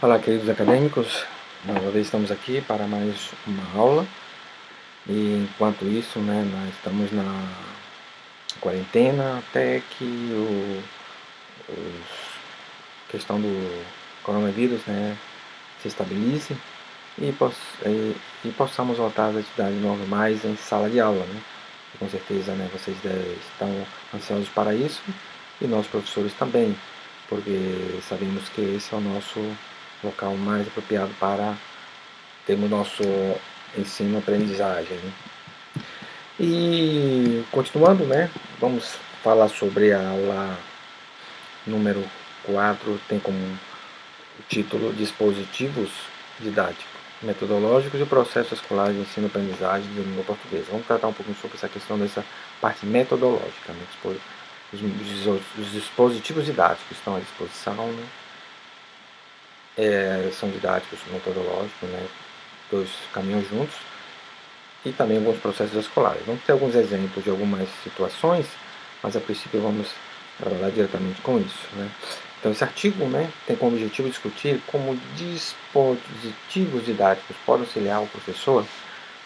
Olá, queridos acadêmicos, mais uma vez estamos aqui para mais uma aula e enquanto isso, nós estamos na quarentena até que a questão do coronavírus, se estabilize e possamos voltar às atividades normais em sala de aula, E com certeza, vocês estão ansiosos para isso e nós professores também, porque sabemos que esse é o nosso local mais apropriado para termos nosso ensino-aprendizagem. E continuando, vamos falar sobre a aula número 4, tem como título Dispositivos Didáticos, Metodológicos e Processos Escolares de Ensino-Aprendizagem de Língua Portuguesa. Vamos tratar um pouquinho sobre essa questão dessa parte metodológica, Os dispositivos didáticos estão à disposição, são didáticos, metodológicos, dois caminhos juntos, e também alguns processos escolares. Vamos ter alguns exemplos de algumas situações, mas a princípio vamos trabalhar diretamente com isso. Então esse artigo tem como objetivo discutir como dispositivos didáticos podem auxiliar o professor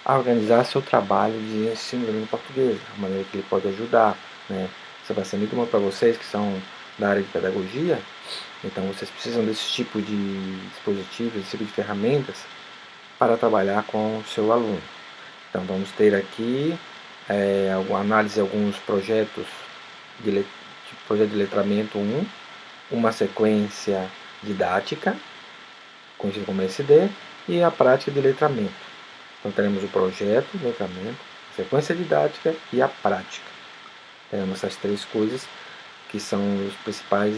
a organizar seu trabalho de ensino da língua portuguesa, a maneira que ele pode ajudar. Isso vai ser muito bom para vocês que são da área de pedagogia, então vocês precisam desse tipo de dispositivos, desse tipo de ferramentas para trabalhar com o seu aluno. Então vamos ter aqui a análise de alguns projetos projeto de letramento 1, uma sequência didática, conhecido como SD, e a prática de letramento. Então teremos o projeto de letramento, a sequência didática e a prática. Teremos essas três coisas que são os principais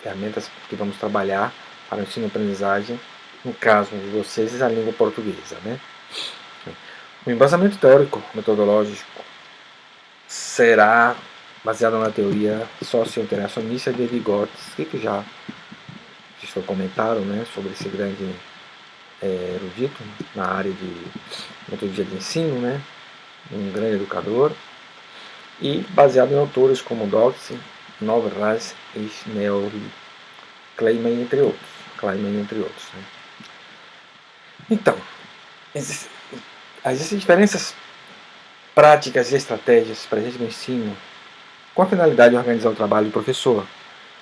ferramentas que vamos trabalhar para o ensino-aprendizagem, no caso de vocês, a língua portuguesa. O embasamento teórico metodológico será baseado na teoria socio-interacionista de Vygotsky, que já foi comentado sobre esse grande erudito na área de metodologia de ensino, um grande educador, e baseado em autores como Doxy, Novras e Schneerli, Kleiman, entre outros. Então, existem diferenças práticas e estratégias presentes no ensino com a finalidade de organizar o trabalho do professor.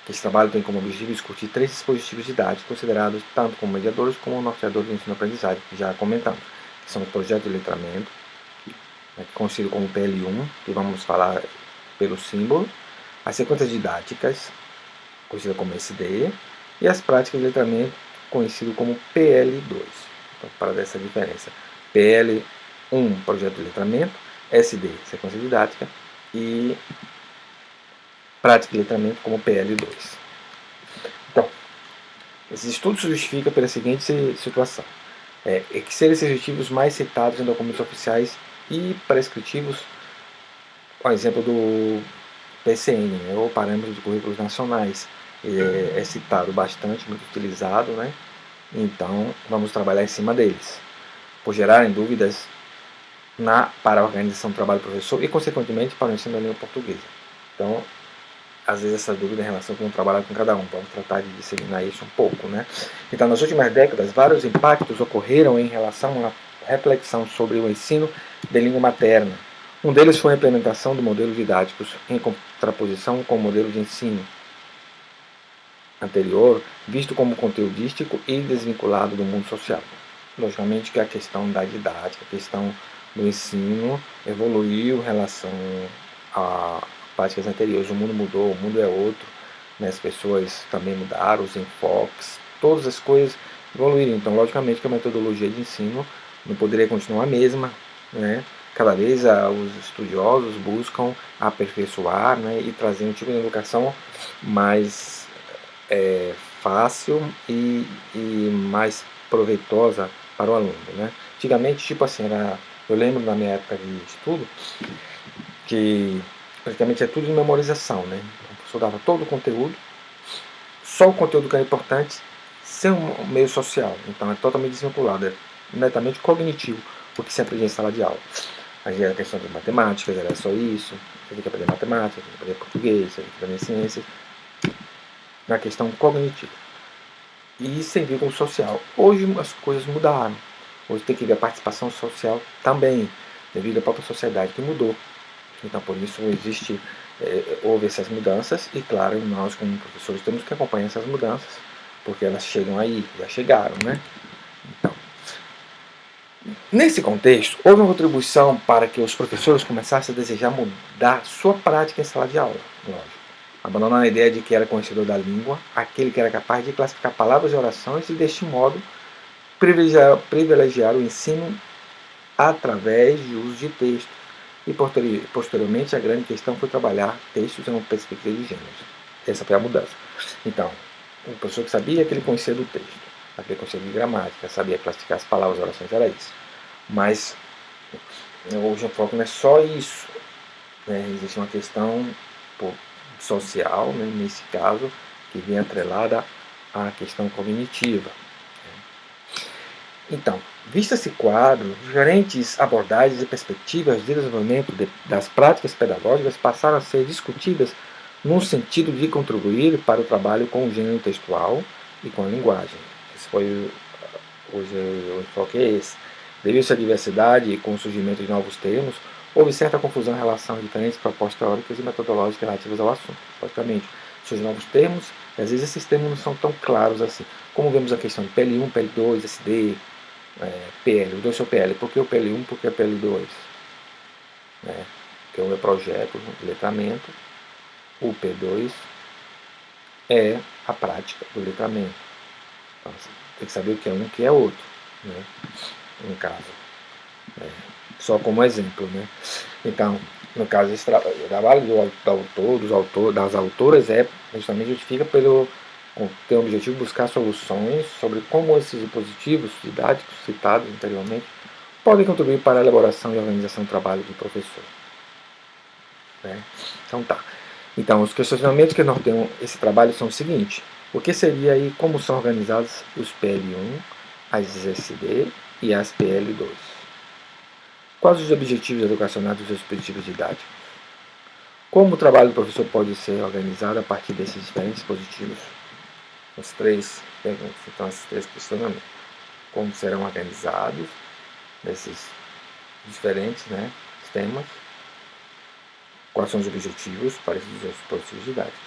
Esse trabalho tem como objetivo discutir três dispositivos didáticos considerados tanto como mediadores como norteadores do ensino-aprendizagem, que já comentamos, que são o projeto de letramento, conhecido como PL1, que vamos falar pelo símbolo, as sequências didáticas, conhecida como SD, e as práticas de letramento, conhecido como PL2. Então, para dessa diferença, PL1, projeto de letramento, SD, sequência didática, e prática de letramento como PL2. Então, esse estudo se justifica pela seguinte situação. Que serem esses objetivos mais citados em documentos oficiais e prescritivos, por exemplo do PCN, ou Parâmetro de Currículos Nacionais, é citado bastante, muito utilizado, Então, vamos trabalhar em cima deles, por gerarem dúvidas para a organização do trabalho do professor e, consequentemente, para o ensino da língua portuguesa. Então, às vezes essa dúvida em relação a como trabalhar com cada um. Vamos tratar de disseminar isso um pouco, Então, nas últimas décadas, vários impactos ocorreram em relação à reflexão sobre o ensino de língua materna. Um deles foi a implementação de modelos didáticos em contraposição com o modelo de ensino anterior, visto como conteudístico e desvinculado do mundo social. Logicamente que a questão da didática, a questão do ensino evoluiu em relação a práticas anteriores. O mundo mudou, o mundo é outro, as pessoas também mudaram, os enfoques, todas as coisas evoluíram. Então, logicamente que a metodologia de ensino não poderia continuar a mesma, Cada vez os estudiosos buscam aperfeiçoar, e trazer um tipo de educação mais fácil e mais proveitosa para o aluno, Antigamente, tipo assim, eu lembro na minha época de estudo que praticamente é tudo de memorização, O professor dava todo o conteúdo, só o conteúdo que era importante, sem um meio social. Então é totalmente desvinculado, é netamente cognitivo, o que se aprendia em sala de aula. Aí era questão de matemática, era só isso, você tem que aprender matemática, você tem que aprender português, você tem que aprender ciências. na questão cognitiva e sem vínculo social. Hoje as coisas mudaram. Hoje tem que ver a participação social também, devido à própria sociedade que mudou. Então, por isso houve essas mudanças e, claro, nós como professores temos que acompanhar essas mudanças, porque elas chegam aí, já chegaram, né? Então, nesse contexto, houve uma contribuição para que os professores começassem a desejar mudar sua prática em sala de aula, lógico. Abandonando a ideia de que era conhecedor da língua, aquele que era capaz de classificar palavras e orações e, deste modo, privilegiar o ensino através de uso de texto. E posteriormente a grande questão foi trabalhar textos em uma perspectiva de gênero. Essa foi a mudança. Então, o professor que sabia que ele conhecia do texto, aquele conhecia de gramática, sabia classificar as palavras e orações, era isso. Mas hoje o foco não é só isso. Né? Existe uma questão social, né, nesse caso, que vem atrelada à questão cognitiva. Então, visto esse quadro, diferentes abordagens e perspectivas de desenvolvimento das práticas pedagógicas passaram a ser discutidas no sentido de contribuir para o trabalho com o gênero textual e com a linguagem. Esse foi hoje o enfoque é esse. Devido à diversidade e com o surgimento de novos termos, houve certa confusão em relação a diferentes propostas teóricas e metodológicas relativas ao assunto. Logicamente, surgem novos termos, e às vezes esses termos não são tão claros assim. Como vemos a questão de PL1, PL2, SD, PL, os dois são PL. Por que o PL1? Por que o PL2? Porque um é projeto, letramento, o P2 é a prática do letramento. Então, tem que saber o que é um e o que é outro, né? No caso. Só como exemplo, né? Então, no caso, esse trabalho das autoras justamente justifica tem o objetivo de buscar soluções sobre como esses dispositivos didáticos citados anteriormente podem contribuir para a elaboração e organização do trabalho do professor. Né? Então tá. Então, os questionamentos que norteiam esse trabalho são os seguintes. O que seria e como são organizados os PL1, as SD e as PL2? Quais os objetivos educacionais dos dispositivos didáticos? Como o trabalho do professor pode ser organizado a partir desses diferentes dispositivos? As três perguntas, então, esses três questionamentos. Como serão organizados esses diferentes temas? Quais são os objetivos para esses dispositivos didáticos?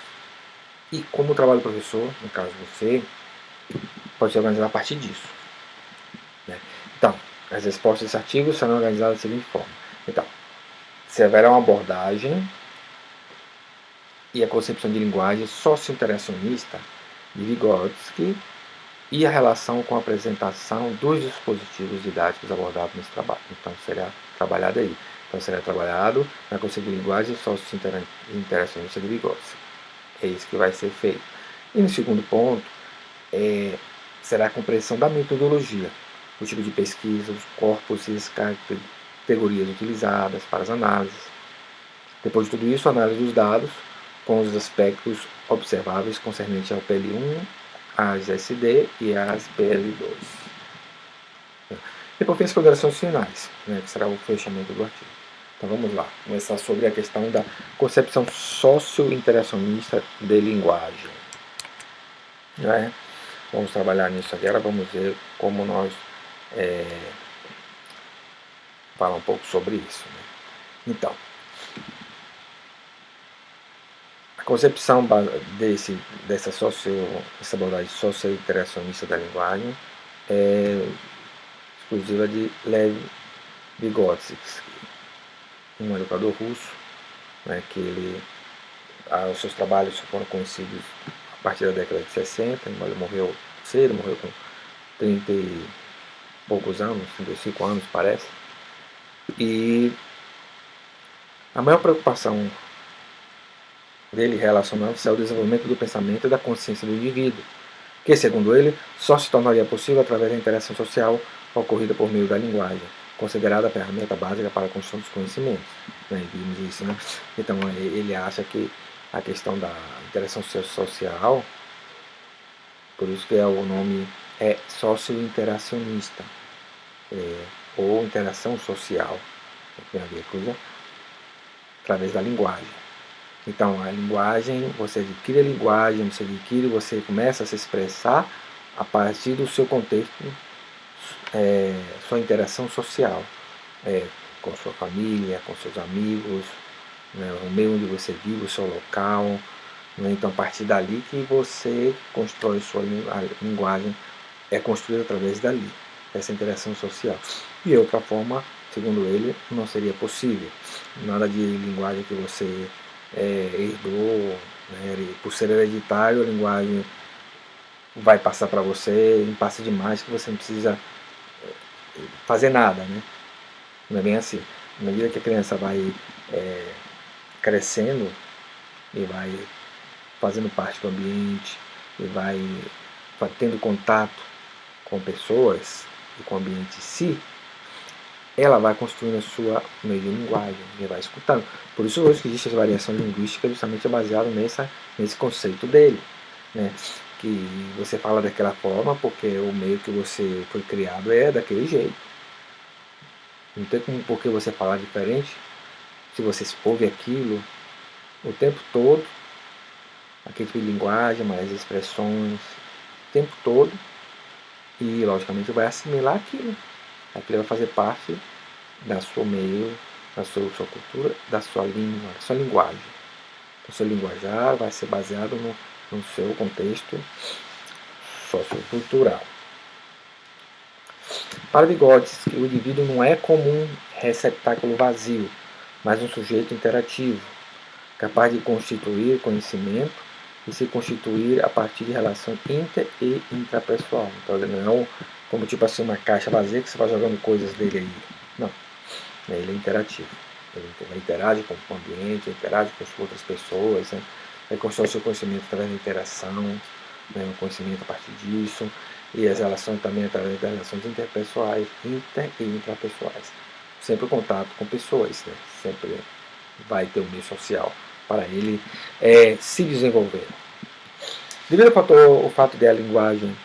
E como o trabalho do professor, no caso você, pode ser organizado a partir disso? Né? Então, as respostas desse artigo serão organizadas da seguinte forma. Então, se haverá uma abordagem e a concepção de linguagem socio-interacionista de Vygotsky e a relação com a apresentação dos dispositivos didáticos abordados nesse trabalho. Então, será trabalhado aí. Então, será trabalhado na conceito de linguagem socio-interacionista de Vygotsky. É isso que vai ser feito. E no segundo ponto, será a compreensão da metodologia, o tipo de pesquisa, os corpos e as categorias utilizadas para as análises. Depois de tudo isso, a análise dos dados com os aspectos observáveis concernentes ao PL1, às SD e às PL2. E por fim, as considerações finais, que será o fechamento do artigo. Então vamos lá, começar sobre a questão da concepção socio-interacionista de linguagem. Vamos trabalhar nisso agora, vamos ver como nós falar um pouco sobre isso. Então, a concepção dessa abordagem socio-interacionista da linguagem é exclusiva de Lev Vygotsky, um educador russo, que os seus trabalhos foram conhecidos a partir da década de 60, embora ele morreu cedo, morreu com 30 e poucos anos, 35 anos parece. E a maior preocupação dele relacionava-se ao desenvolvimento do pensamento e da consciência do indivíduo, que, segundo ele, só se tornaria possível através da interação social ocorrida por meio da linguagem, considerada a ferramenta básica para a construção dos conhecimentos. Vimos isso, né? Então, ele acha que a questão da interação social, por isso que o nome é socio-interacionista, ou interação social, tem a ver com através da linguagem. Então, a linguagem, você adquire a linguagem, você começa a se expressar a partir do seu contexto, sua interação social, com sua família, com seus amigos, né, o meio onde você vive, o seu local. Né, então, a partir dali que você constrói sua linguagem, é construída através dali, essa interação social. E outra forma, segundo ele, não seria possível. Nada de linguagem que você herdou, né, por ser hereditário, a linguagem vai passar para você em passo demais que você não precisa fazer nada, né? Não é bem assim. À medida que a criança vai crescendo e vai fazendo parte do ambiente e vai tendo contato com pessoas e com o ambiente em si, ela vai construindo a sua meio de linguagem e vai escutando. Por isso hoje que existe a variação linguística justamente baseado nesse conceito dele, né? Que você fala daquela forma porque o meio que você foi criado é daquele jeito. Não tem como por que você falar diferente se você ouve aquilo o tempo todo, aquele tipo de linguagem, mais expressões, o tempo todo, e logicamente vai assimilar aquilo. Aquilo vai fazer parte da sua meio, da sua cultura, da sua língua, da sua linguagem. O seu linguajar vai ser baseado no seu contexto sociocultural. Para Vygotsky, o indivíduo não é como um receptáculo vazio, mas um sujeito interativo, capaz de constituir conhecimento e se constituir a partir de relação inter e intrapessoal. Então ele não é como tipo assim uma caixa vazia que você vai jogando coisas dele aí. Não. Ele é interativo. Ele interage com o ambiente, interage com outras pessoas, né? Ele constrói seu conhecimento através da interação, né? O conhecimento a partir disso, e as relações também através das relações interpessoais, inter e intrapessoais. Sempre o contato com pessoas, né? Sempre vai ter um meio social para ele se desenvolver. Devido ao fato de a linguagem,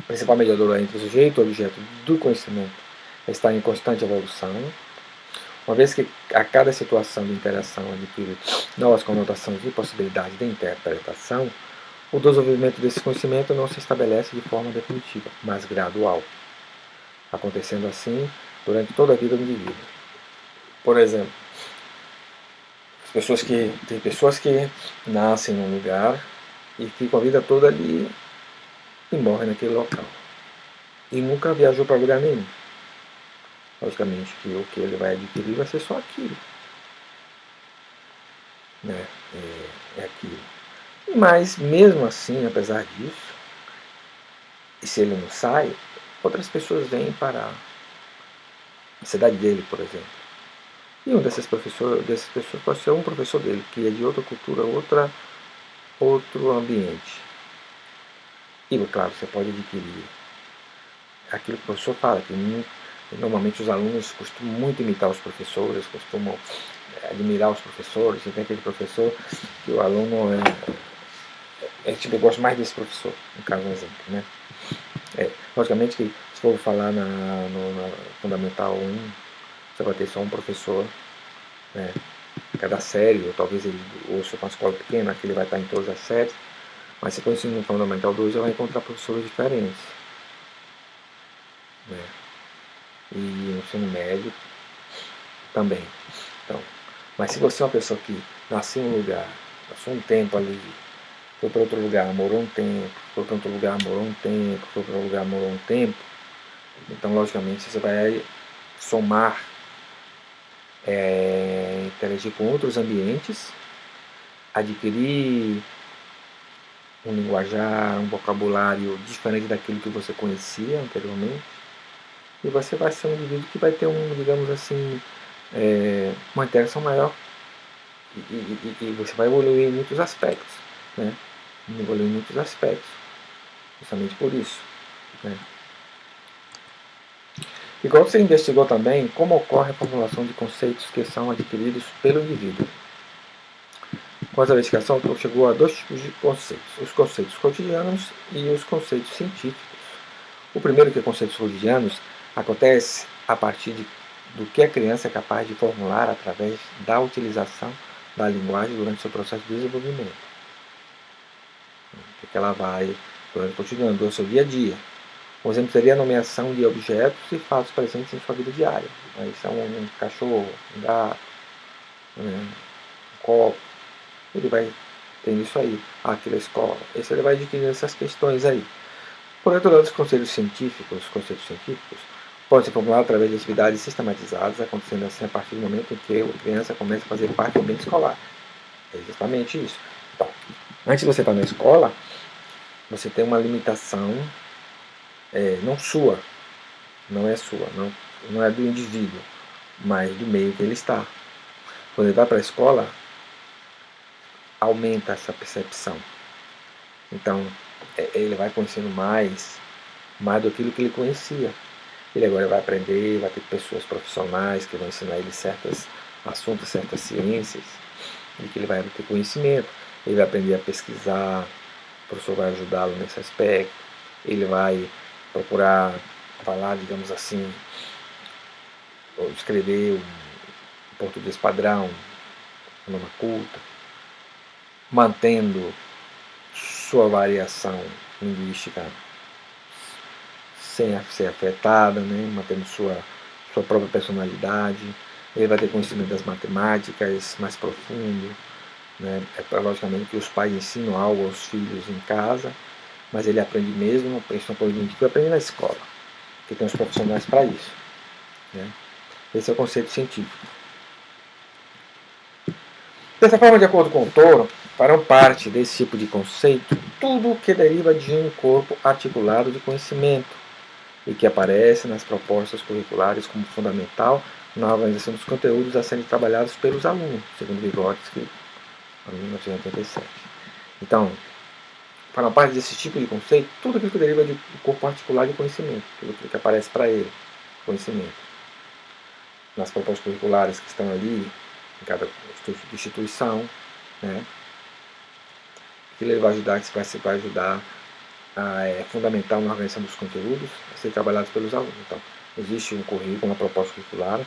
principal mediadora entre o sujeito e o objeto do conhecimento, estar em constante evolução, uma vez que a cada situação de interação adquire novas conotações e possibilidades de interpretação, o desenvolvimento desse conhecimento não se estabelece de forma definitiva, mas gradual, acontecendo assim durante toda a vida do indivíduo. Por exemplo, tem pessoas que nascem num lugar e ficam a vida toda ali e morrem naquele local. E nunca viajou para lugar nenhum. Logicamente que o que ele vai adquirir vai ser só aquilo. Né? É aquilo. Mas mesmo assim, apesar disso, e se ele não sai, outras pessoas vêm para a cidade dele, por exemplo. E um dessas pessoas pode ser um professor dele, que é de outra cultura, outro ambiente. E, claro, você pode adquirir aquilo que o professor fala, que normalmente os alunos costumam muito imitar os professores, costumam admirar os professores. Você tem aquele professor que o aluno tipo, eu gosto mais desse professor, no caso, um exemplo, né? Logicamente que se for falar na Fundamental 1, você vai ter só um professor, né? Cada série, ou talvez ele ouça uma escola pequena, que ele vai estar em todas as séries, mas se for ensino Fundamental 2, ele vai encontrar professores diferentes. Né? E no ensino médio também. Então, mas se você é uma pessoa que nasceu em um lugar, passou um tempo ali, foi para outro lugar, morou um tempo, foi para outro lugar, morou um tempo, foi para outro lugar, morou um tempo, então logicamente você vai somar, interagir com outros ambientes, adquirir um linguajar, um vocabulário diferente daquilo que você conhecia anteriormente, e você vai ser um indivíduo que vai ter digamos assim, uma interação maior e você vai evoluir em muitos aspectos, né? Evoluir em muitos aspectos, justamente por isso, né? Igual você investigou também como ocorre a formulação de conceitos que são adquiridos pelo indivíduo. Com essa investigação, chegou a dois tipos de conceitos: os conceitos cotidianos e os conceitos científicos. O primeiro, que é conceitos cotidianos, acontece a partir do que a criança é capaz de formular através da utilização da linguagem durante seu processo de desenvolvimento. O que ela vai, durante o cotidiano, do seu dia a dia. Um exemplo seria a nomeação de objetos e fatos presentes em sua vida diária. Aí são um cachorro, um gato, um copo. Ele vai tendo isso aí. Aquela escola. Esse ele vai adquirindo essas questões aí. Por outro lado, os conceitos científicos podem ser formulados através de atividades sistematizadas, acontecendo assim a partir do momento em que a criança começa a fazer parte do ambiente escolar. É justamente isso. Então, antes de você estar na escola, você tem uma limitação não sua, não é sua, não é do indivíduo, mas do meio que ele está. Quando ele vai para a escola, aumenta essa percepção. Então, ele vai conhecendo mais do que ele conhecia. Ele agora vai aprender, vai ter pessoas profissionais que vão ensinar ele certos assuntos, certas ciências, e que ele vai ter conhecimento. Ele vai aprender a pesquisar, o professor vai ajudá-lo nesse aspecto. Ele vai procurar falar, digamos assim, ou escrever um português padrão, uma culta, mantendo sua variação linguística sem ser afetada, né? Mantendo sua própria personalidade. Ele vai ter conhecimento das matemáticas mais profundo. Né? Logicamente que os pais ensinam algo aos filhos em casa, mas ele aprende mesmo, isso é uma coisa que aprende na escola, que tem os profissionais para isso. Né? Esse é o conceito científico. Dessa forma, de acordo com o Touro, farão parte desse tipo de conceito tudo o que deriva de um corpo articulado de conhecimento e que aparece nas propostas curriculares como fundamental na organização dos conteúdos a serem trabalhados pelos alunos, segundo Vygotsky, em 1987. Então, farão parte desse tipo de conceito tudo aquilo que deriva de um corpo articular de conhecimento, tudo aquilo que aparece para ele, conhecimento. Nas propostas curriculares que estão ali, em cada instituição, né? Que ele vai ajudar, que vai ajudar é fundamental na organização dos conteúdos a ser trabalhados pelos alunos. Então, existe um currículo, uma proposta curricular,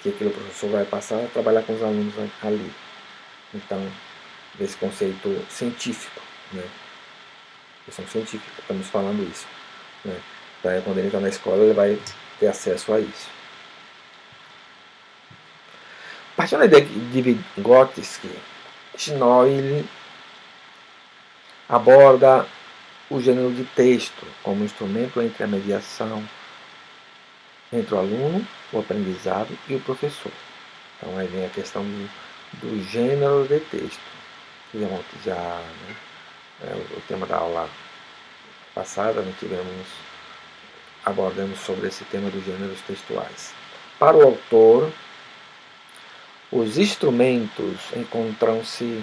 que aquele professor vai passar a trabalhar com os alunos ali. Então, desse conceito científico, né? Questão científica, estamos falando isso. Né? Então, quando ele está na escola, ele vai ter acesso a isso. Partindo da ideia de Vygotsky, Schnoll aborda o gênero de texto como instrumento entre a mediação entre o aluno, o aprendizado e o professor. Então aí vem a questão do gênero de texto, que o tema da aula passada, né, abordamos sobre esse tema dos gêneros textuais. Para o autor, os instrumentos encontram-se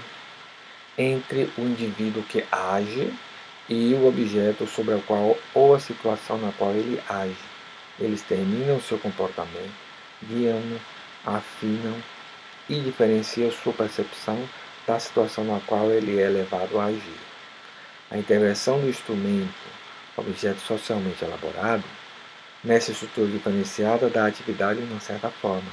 entre o indivíduo que age e o objeto sobre o qual ou a situação na qual ele age. Eles terminam seu comportamento, guiam-no, afinam e diferenciam sua percepção da situação na qual ele é levado a agir. A intervenção do instrumento, objeto socialmente elaborado, nessa estrutura diferenciada da atividade de uma certa forma.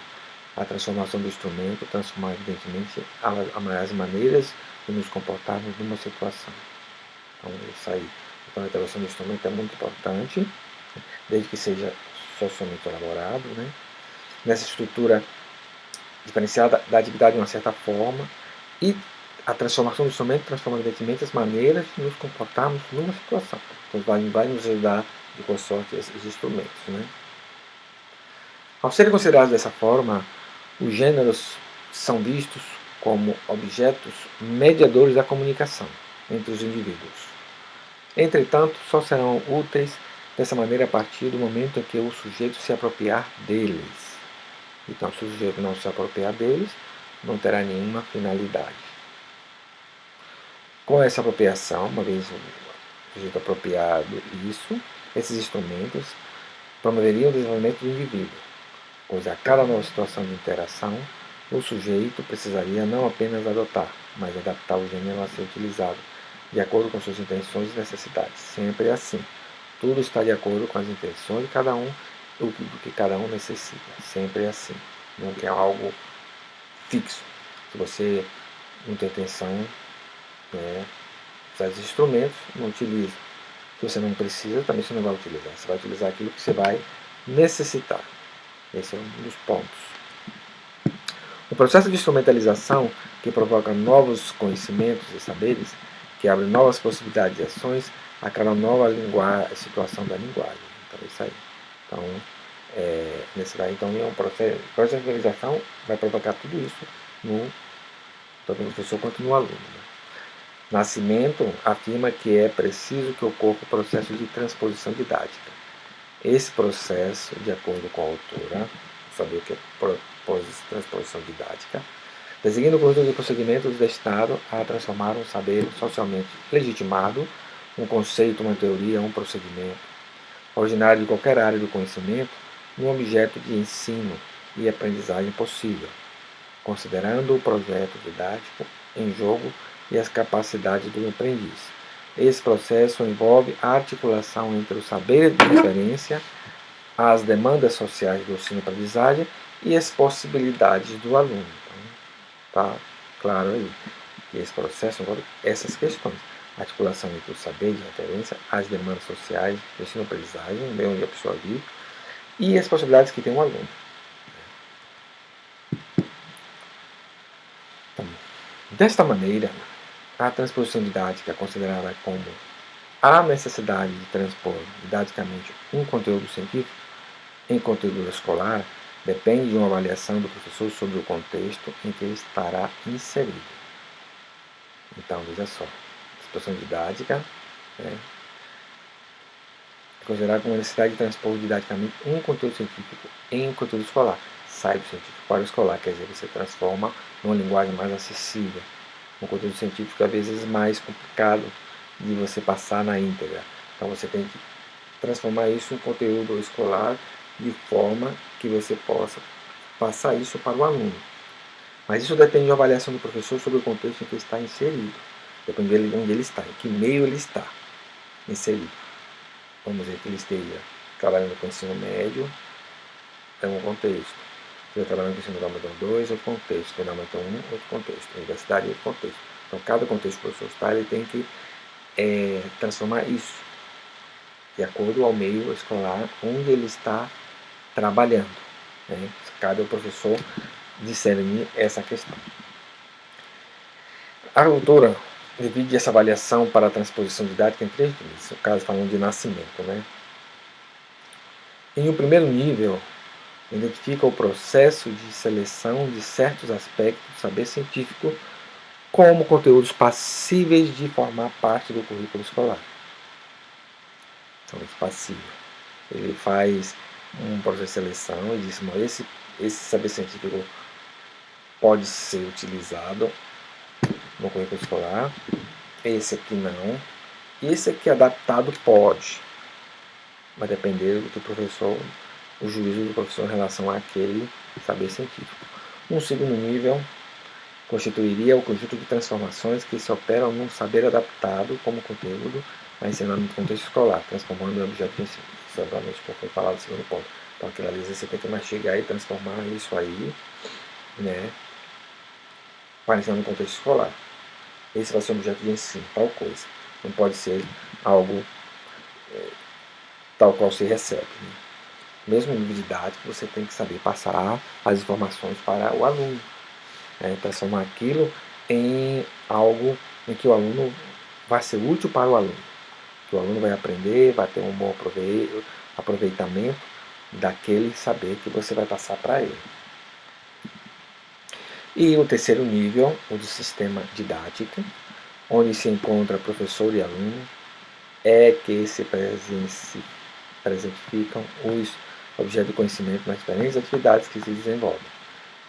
A transformação do instrumento transforma evidentemente as maneiras de nos comportarmos numa situação. Então, isso aí. Então, a intervenção do instrumento é muito importante, desde que seja socialmente elaborado, né? Nessa estrutura diferenciada da atividade de uma certa forma, e a transformação do instrumento transforma evidentemente as maneiras de nos comportarmos numa situação. Então, vai nos ajudar de consorte esses instrumentos. Né? Ao serem considerados dessa forma, os gêneros são vistos como objetos mediadores da comunicação entre os indivíduos. Entretanto, só serão úteis dessa maneira a partir do momento em que o sujeito se apropriar deles. Então, se o sujeito não se apropriar deles, não terá nenhuma finalidade. Com essa apropriação, uma vez o sujeito apropriado isso, esses instrumentos promoveriam o desenvolvimento do indivíduo, pois a cada nova situação de interação, o sujeito precisaria não apenas adotar, mas adaptar o gênero a ser utilizado, de acordo com suas intenções e necessidades. Sempre assim. Tudo está de acordo com as intenções de cada um, do que cada um necessita. Sempre assim. Não tem algo fixo. Se você não tem intenção, né, de usar esses instrumentos, não utiliza. Se você não precisa, também você não vai utilizar. Você vai utilizar aquilo que você vai necessitar. Esse é um dos pontos. O processo de instrumentalização, que provoca novos conhecimentos e saberes, que abre novas possibilidades de ações, aquela nova situação da linguagem. Então, é isso aí. Então, nesse daí, então, é um processo de instrumentalização vai provocar tudo isso tanto no professor quanto no aluno. Né? Nascimento afirma que é preciso que ocorra o processo de transposição didática. Esse processo, de acordo com a autora, saber o que é transposição didática, designa o conjunto de procedimentos destinado a transformar um saber socialmente legitimado, um conceito, uma teoria, um procedimento, originário de qualquer área do conhecimento, num objeto de ensino e aprendizagem possível, considerando o projeto didático em jogo e as capacidades do aprendiz. Esse processo envolve a articulação entre o saber de referência, as demandas sociais do ensino-aprendizagem e as possibilidades do aluno. Então, tá claro aí que esse processo envolve essas questões. Articulação entre o saber de referência, as demandas sociais do ensino-aprendizagem, de onde a pessoa vive, e as possibilidades que tem o aluno. Então, desta maneira, a transposição didática é considerada como a necessidade de transpor didaticamente um conteúdo científico em conteúdo escolar depende de uma avaliação do professor sobre o contexto em que ele estará inserido. Então, veja só, a situação didática é considerada como a necessidade de transpor didaticamente um conteúdo científico em um conteúdo escolar. Sai do científico para o escolar, quer dizer, você transforma numa linguagem mais acessível. Um conteúdo científico, às vezes, mais complicado de você passar na íntegra. Então, você tem que transformar isso em conteúdo escolar de forma que você possa passar isso para o aluno. Mas isso depende da avaliação do professor sobre o contexto em que está inserido. Depende de onde ele está, em que meio ele está inserido. Vamos dizer que ele esteja trabalhando com ensino médio, é um contexto. Se ele trabalhando com ensino fundamental 2, outro contexto. Fundamental 1, outro contexto. Universidade, outro contexto. Então, cada contexto que o professor está, ele tem que transformar isso de acordo ao meio escolar onde ele está trabalhando. Né? Cabe ao professor discernir essa questão. A autora divide essa avaliação para a transposição didática em 3 níveis, no caso falando de nascimento. Né? Em um primeiro nível, identifica o processo de seleção de certos aspectos do saber científico como conteúdos passíveis de formar parte do currículo escolar. Então, esse passivo. Ele faz um processo de seleção e diz: esse saber científico pode ser utilizado no currículo escolar, esse aqui não, esse aqui adaptado pode. Vai depender do que o juízo do professor em relação àquele saber científico. Um segundo nível constituiria o conjunto de transformações que se operam num saber adaptado como conteúdo a ensinar no contexto escolar, transformando o objeto de ensino. Isso obviamente como foi falado no segundo ponto. Então aquilo ali você tem que mastigar e transformar isso aí, né, para ensinar no contexto escolar. Esse vai ser o objeto de ensino, tal coisa. Não pode ser algo tal qual se recebe. Né? Mesmo no nível didático, você tem que saber passar as informações para o aluno. Transformar aquilo em algo em que o aluno vai ser útil para o aluno. Que o aluno vai aprender, vai ter um bom aproveitamento daquele saber que você vai passar para ele. E o terceiro nível, o do sistema didático, onde se encontra professor e aluno, é que se presentificam os objetos de conhecimento nas diferentes atividades que se desenvolvem,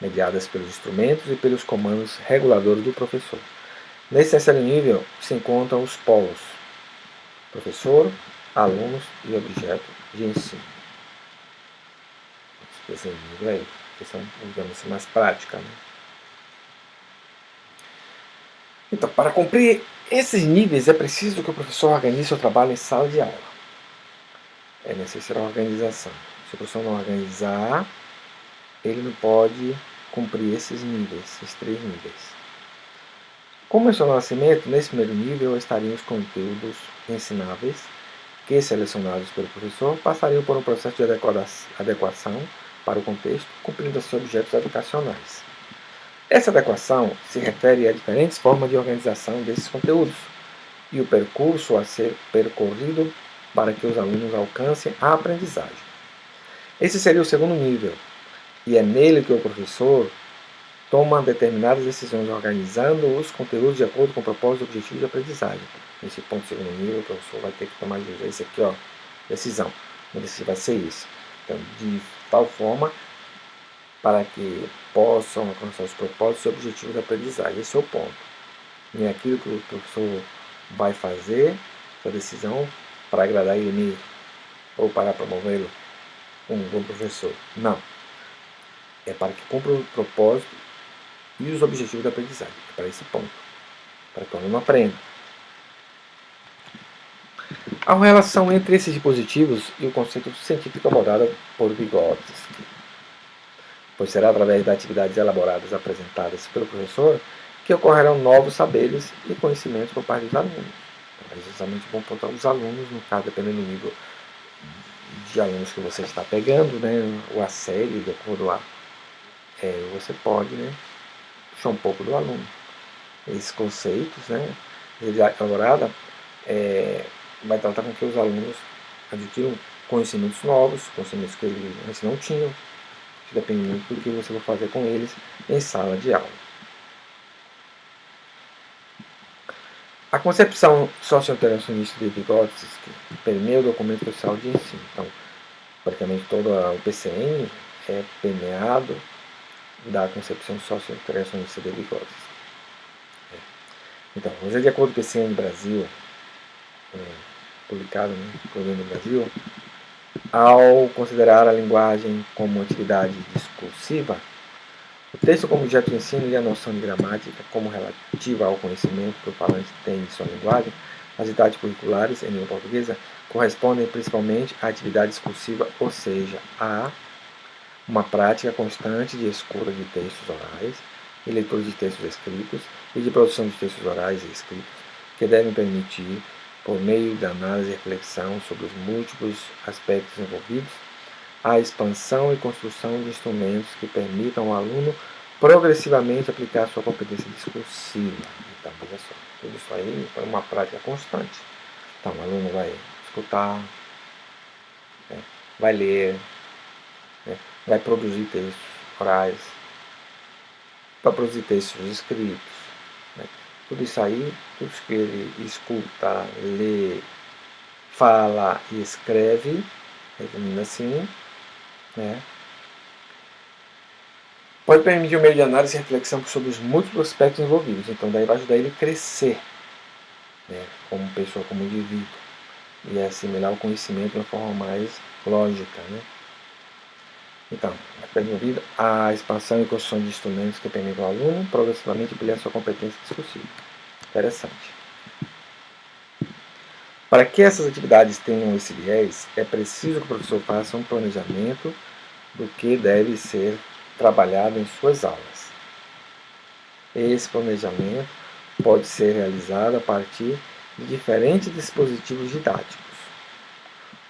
mediadas pelos instrumentos e pelos comandos reguladores do professor. Nesse terceiro nível se encontram os polos: professor, alunos e objeto de ensino. Esse nível aí, questão, digamos assim, mais prática. Né? Então, para cumprir esses níveis, é preciso que o professor organize seu trabalho em sala de aula. É necessária a organização. Se o professor não organizar, ele não pode cumprir esses níveis, esses 3 níveis. Como mencionou o Nascimento, nesse primeiro nível estariam os conteúdos ensináveis, que, selecionados pelo professor, passariam por um processo de adequação para o contexto, cumprindo seus objetos educacionais. Essa adequação se refere a diferentes formas de organização desses conteúdos e o percurso a ser percorrido para que os alunos alcancem a aprendizagem. Esse seria o segundo nível, e é nele que o professor toma determinadas decisões organizando os conteúdos de acordo com o propósito e objetivo de aprendizagem. Nesse ponto, segundo nível, o professor vai ter que tomar esse aqui, ó, decisão. A decisão vai ser isso. Então, de tal forma para que possam alcançar os propósitos e objetivos da aprendizagem. Esse é o ponto. Não é aquilo que o professor vai fazer, a decisão, para agradar ele ou para promovê-lo um bom professor. Não. É para que cumpra o propósito e os objetivos da aprendizagem. É para esse ponto. Para que o aluno aprenda. Há uma relação entre esses dispositivos e o conceito científico abordado por Vygotsky, pois será através das atividades elaboradas apresentadas pelo professor que ocorrerão novos saberes e conhecimentos por parte dos alunos. Então, é justamente bom pontuar os alunos, no caso, dependendo do nível de alunos que você está pegando, né, ou a série, de acordo a você pode, né, puxar um pouco do aluno. Esses conceitos, né, elaborada, vai tratar com que os alunos adquiram conhecimentos novos, conhecimentos que eles antes não tinham, que depende muito do que você vai fazer com eles em sala de aula. A concepção socio-interacionista de Vygotsky permeia o documento social de ensino. Então, praticamente todo o PCN é permeado da concepção socio-interacionista de Vygotsky. Então, hoje, de acordo com o PCN Brasil, publicado no Governo do Brasil, ao considerar a linguagem como atividade discursiva, o texto como objeto de ensino e a noção de gramática como relativa ao conhecimento que o falante tem de sua linguagem, as idades curriculares em língua portuguesa correspondem principalmente à atividade discursiva, ou seja, a uma prática constante de escuta de textos orais e leitura de textos escritos e de produção de textos orais e escritos que devem permitir, por meio da análise e reflexão sobre os múltiplos aspectos envolvidos, a expansão e construção de instrumentos que permitam ao aluno progressivamente aplicar sua competência discursiva. Então, veja só, tudo isso aí é uma prática constante. Então, o aluno vai escutar, né, vai ler, né, vai produzir textos orais, vai produzir textos escritos. Né. Tudo isso aí, tudo que ele escuta, lê, fala e escreve, resumindo assim, né, pode permitir um meio de análise e reflexão sobre os múltiplos aspectos envolvidos. Então, daí vai ajudar ele a crescer, né, como pessoa, como indivíduo, e assimilar o conhecimento de uma forma mais lógica. Né. Então, vai envolvida a expansão e construção de instrumentos que permitam ao aluno progressivamente ampliar sua competência discursiva. Interessante. Para que essas atividades tenham esse viés, é preciso que o professor faça um planejamento do que deve ser trabalhado em suas aulas. Esse planejamento pode ser realizado a partir de diferentes dispositivos didáticos.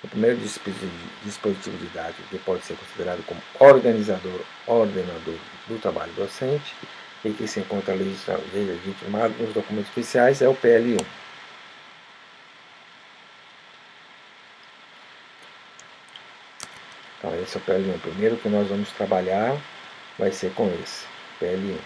O primeiro dispositivo didático, que pode ser considerado como ordenador do trabalho docente e que se encontra legitimado nos documentos oficiais, é o PL1. Então, esse é o PL1. O primeiro que nós vamos trabalhar vai ser com esse, PL1.